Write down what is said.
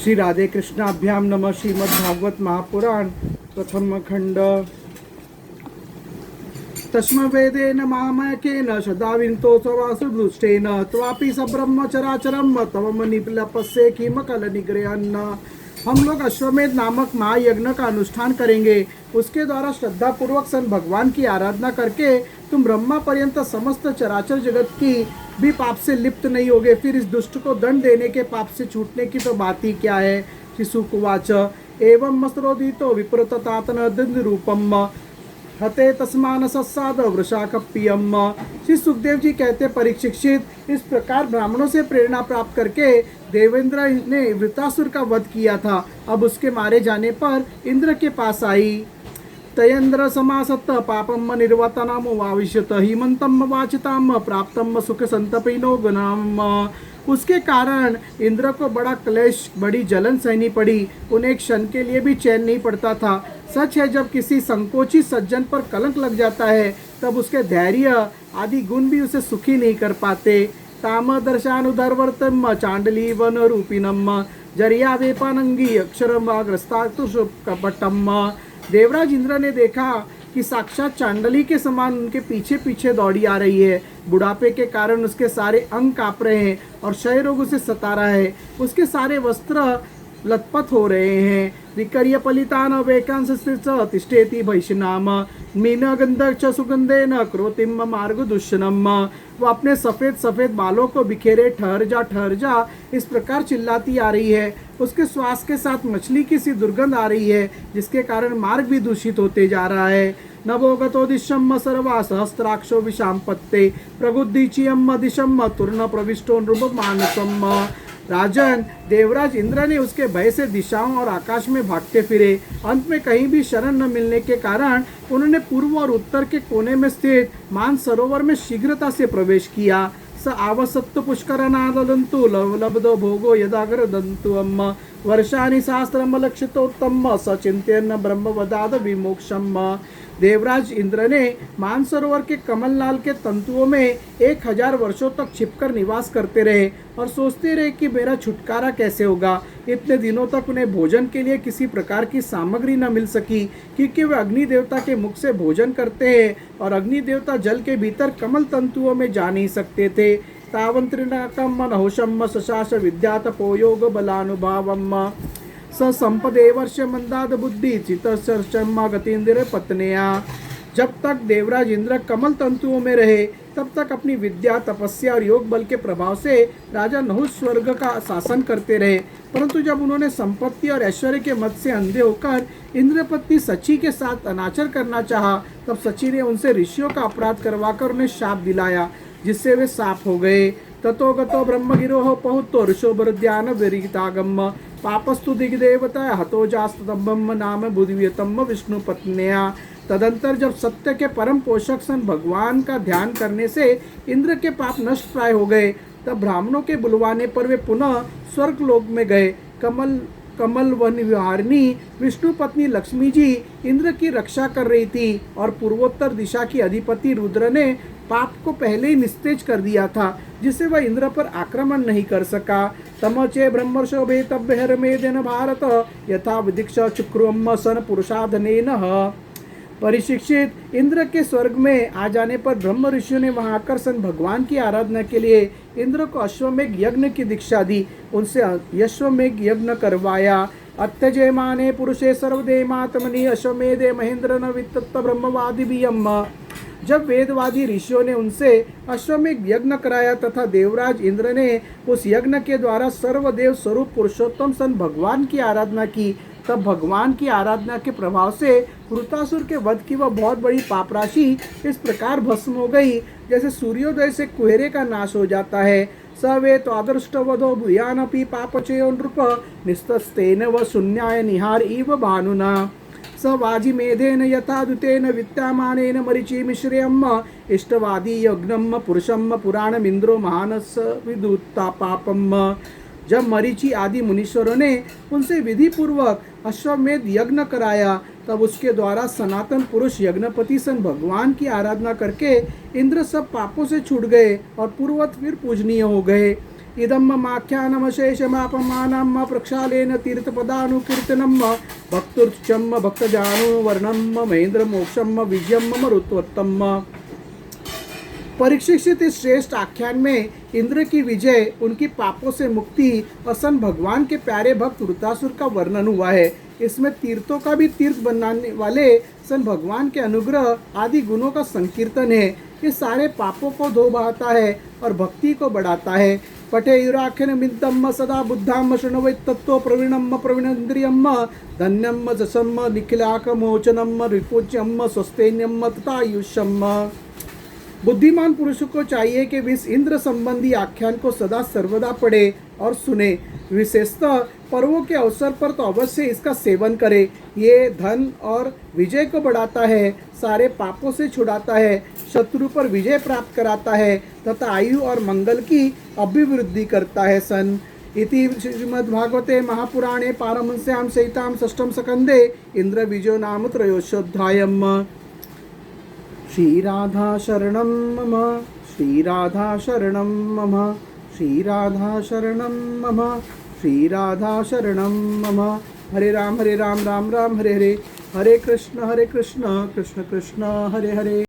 श्री राधे कृष्णाभ्याम नमः। श्रीमद्भागवत महापुराण प्रथम खंड। तस्म वेदेन मामकेन सदाविंतो सवासुदुष्टेन त्वापि सब्रह्म चराचरम तव मनिपलपस्य किम कल निग्रहन्न। हम लोग अश्वमेध नामक महायज्ञ का अनुष्ठान करेंगे। उसके द्वारा श्रद्धा पूर्वक सन भगवान की आराधना करके तुम ब्रह्मा पर्यंत समस्त चराचर जगत की भी पाप से लिप्त नहीं होगे। फिर इस दुष्ट को दंड देने के पाप से छूटने की तो बात ही क्या है। शिशुकुवाच एवं मस्रोदितो विप्रततातन रूपम हते तस्मान सस्साद वृषाकप्पियम। श्री सुखदेव जी कहते परीक्षित, इस प्रकार ब्राह्मणों से प्रेरणा प्राप्त करके देवेंद्र ने वृतासुर का वध किया था। अब उसके मारे जाने पर इंद्र के पास आई। तयेन्द्र समासत्त पापम निर्वतनम वाविष्यत हिमंतम वाचिताम प्राप्तम सुख संतपिनो गुणाम। उसके कारण इंद्र को बड़ा क्लेश, बड़ी जलन सहनी पड़ी। उन्हें एक क्षण के लिए भी चैन नहीं पड़ता था। सच है, जब किसी संकोची सज्जन पर कलंक लग जाता है तब उसके धैर्य आदि गुण भी उसे सुखी नहीं कर पाते। ताम दर्शानुधर्वर्तम चांडली वन रूपिणम जरिया वेपानंगी अक्षरम ग्रस्तातु कपटम। देवराज इंद्र ने देखा कि साक्षात चांडली के समान उनके पीछे पीछे दौड़ी आ रही है। बुढ़ापे के कारण उसके सारे अंग कांप रहे हैं और क्षय रोग उसे सता रहा है। उसके सारे वस्त्र लथपथ हो रहे हैं। विकर्य पलितान वेकांश तिष्ठेति भैषनाम मीन गंध च सुगंधेन क्रोतिम मार्ग दुष्णम। वो अपने सफेद सफेद बालों को बिखेरे ठहर जा इस प्रकार चिल्लाती आ रही है। उसके श्वास के साथ मछली की सी दुर्गंध आ रही है, जिसके कारण मार्ग भी दूषित होते जा रहा है। नवोगतो दिशम सर्वा सहस्त्राक्षो विषाम पत्ते प्रगुद्दीचियम दिशम तुर्ण प्रविष्टो नृप मानसम। राजन, देवराज इंद्र ने उसके भय से दिशाओं और आकाश में भागते फिरे। अंत में कहीं भी शरण न मिलने के कारण उन्होंने पूर्व और उत्तर के कोने में स्थित मान सरोवर में शीघ्रता से प्रवेश किया। स आवसत्तु पुष्करनादन्तु लब्धो भोगो यदागर दन्तु अम्म वर्षानि सहस्रम लक्षितोत्तम सचिंत्यन ब्रह्मवदाद विमोक्षम। देवराज इंद्र ने मानसरोवर के कमलनाल के तंतुओं में 1000 वर्षों तक छिपकर निवास करते रहे और सोचते रहे कि मेरा छुटकारा कैसे होगा। इतने दिनों तक उन्हें भोजन के लिए किसी प्रकार की सामग्री न मिल सकी, क्योंकि वे अग्नि देवता के मुख से भोजन करते हैं और अग्नि देवता जल के भीतर कमल तंतुओं में जा नहीं सकते थे। तावंत्रिनाकम मनहोषम सशास विद्यातपो योग बलानुभावम स संपदे वर्ष मंदाद बुद्धि चित्तम गतीन्द्र पत्निया। जब तक देवराज इंद्र कमल तंतुओं में रहे तब तक अपनी विद्या, तपस्या और योग बल के प्रभाव से राजा नहुष स्वर्ग का शासन करते रहे। परंतु जब उन्होंने संपत्ति और ऐश्वर्य के मद से अंधे होकर इंद्रपत्नी सची के साथ अनाचार करना चाहा, तब सची ने उनसे ऋषियों का अपराध करवाकर उन्हें शाप दिलाया, जिससे वे साप हो गए। ततो गतो ब्रह्मगिरोह पहुतो ऋषोभरद्यान विरितागम पापस्तु दिग्देवता हतो जास्तब्रह्म नाम बुद्धियतम विष्णु पत्न्या। तदंतर जब सत्य के परम पोषक सन भगवान का ध्यान करने से इंद्र के पाप नष्ट प्राय हो गए, तब ब्राह्मणों के बुलवाने पर वे पुनः स्वर्ग लोक में गए। कमल वन विहारिणी विष्णु पत्नी लक्ष्मी जी इंद्र की रक्षा कर रही थी और पूर्वोत्तर दिशा की अधिपति रुद्र ने पाप को पहले ही निस्तेज कर दिया था, जिससे वह इंद्र पर आक्रमण नहीं कर सका। तमचे ब्रह्मर्षोभेतभ्यहरमेदेन भारत यथा विदिक्ष चुक्रुम सन पुरुषाधनेन। परीक्षित, इंद्र के स्वर्ग में आ जाने पर ब्रह्म ऋषियों ने वहां आकर सन भगवान की आराधना के लिए इंद्र को अश्वमेघ यज्ञ की दीक्षा दी, उनसे अश्वमेघ यज्ञ करवाया। अत्यजयमाने पुरुषे सर्वदेमात्मनि अश्वमेधे महेंद्र न वित्तत्त ब्रह्मवादिभियम। जब वेदवादी ऋषियों ने उनसे अश्वमेघ यज्ञ कराया तथा देवराज इंद्र ने उस यज्ञ के द्वारा सर्वदेव स्वरूप पुरुषोत्तम सन भगवान की आराधना की, तब भगवान की आराधना के प्रभाव से वृतासुर के वध की वह बहुत बड़ी पाप राशि इस प्रकार भस्म हो गई, जैसे सूर्योदय से कुहरे का नाश हो जाता है। सवे तो आदृष्टवधो भूयानपि पापचयो नृप निस्तस्तेन व शून्याय निहार इव भानुना। स वाजिमेधेन यथा दुतेन वित्तामानेन मरीचि मिश्रेयम इष्टवादी यज्ञम पुरुषम पुराणमिंद्रो महानस विदुत्ता पापम। जब मरीचि आदि मुनीश्वरों ने उनसे विधि पूर्वक अश्वमेध यज्ञ कराया, तब उसके द्वारा सनातन पुरुष यज्ञपति सन भगवान की आराधना करके इंद्र सब पापों से छूट गए और पूर्वत फिर पूजनीय हो गए। इदं ममाख्यानमशेषमापमानं प्रक्षालेन तीर्थपदानुकीर्तनं भक्तुर्चं भक्तजानुवर्णं महेन्द्रमोक्षं विजयं मरुत्वत्तम। परीक्षित से इस श्रेष्ठ आख्यान में इंद्र की विजय, उनकी पापों से मुक्ति और सन भगवान के प्यारे भक्त वृतासुर का वर्णन हुआ है। इसमें तीर्थों का भी तीर्थ बनाने वाले सन भगवान के अनुग्रह आदि गुणों का संकीर्तन है। ये सारे पापों को धो बहाता है और भक्ति को बढ़ाता है। पठे युराख्यन मिन्तम सदा बुद्धाम शृण्वै तत्व प्रवीणम प्रवीणेन्द्रियम धन्यम जसम निखिलाक मोचनम रिपुच्यम स्वस्थेन्यम तथा आयुष्यम। बुद्धिमान पुरुषों को चाहिए कि वे इस इंद्र संबंधी आख्यान को सदा सर्वदा पढ़े और सुने। विशेषतः पर्वों के अवसर पर तो अवश्य इसका सेवन करे। ये धन और विजय को बढ़ाता है, सारे पापों से छुड़ाता है, शत्रु पर विजय प्राप्त कराता है तथा आयु और मंगल की अभिवृद्धि करता है। सन इति श्रीमद्भागवते महापुराणे पारमहंस्यां सहितां षष्ठम स्कन्धे इंद्र विजयो नाम त्रयोदशोऽध्यायः। श्रीराधा शरणं मम, श्रीराधा शरणं मम, श्रीराधा शरणं मम, श्रीराधा शरणं मम। हरे राम राम राम हरे हरे, हरे कृष्ण कृष्ण कृष्ण हरे हरे।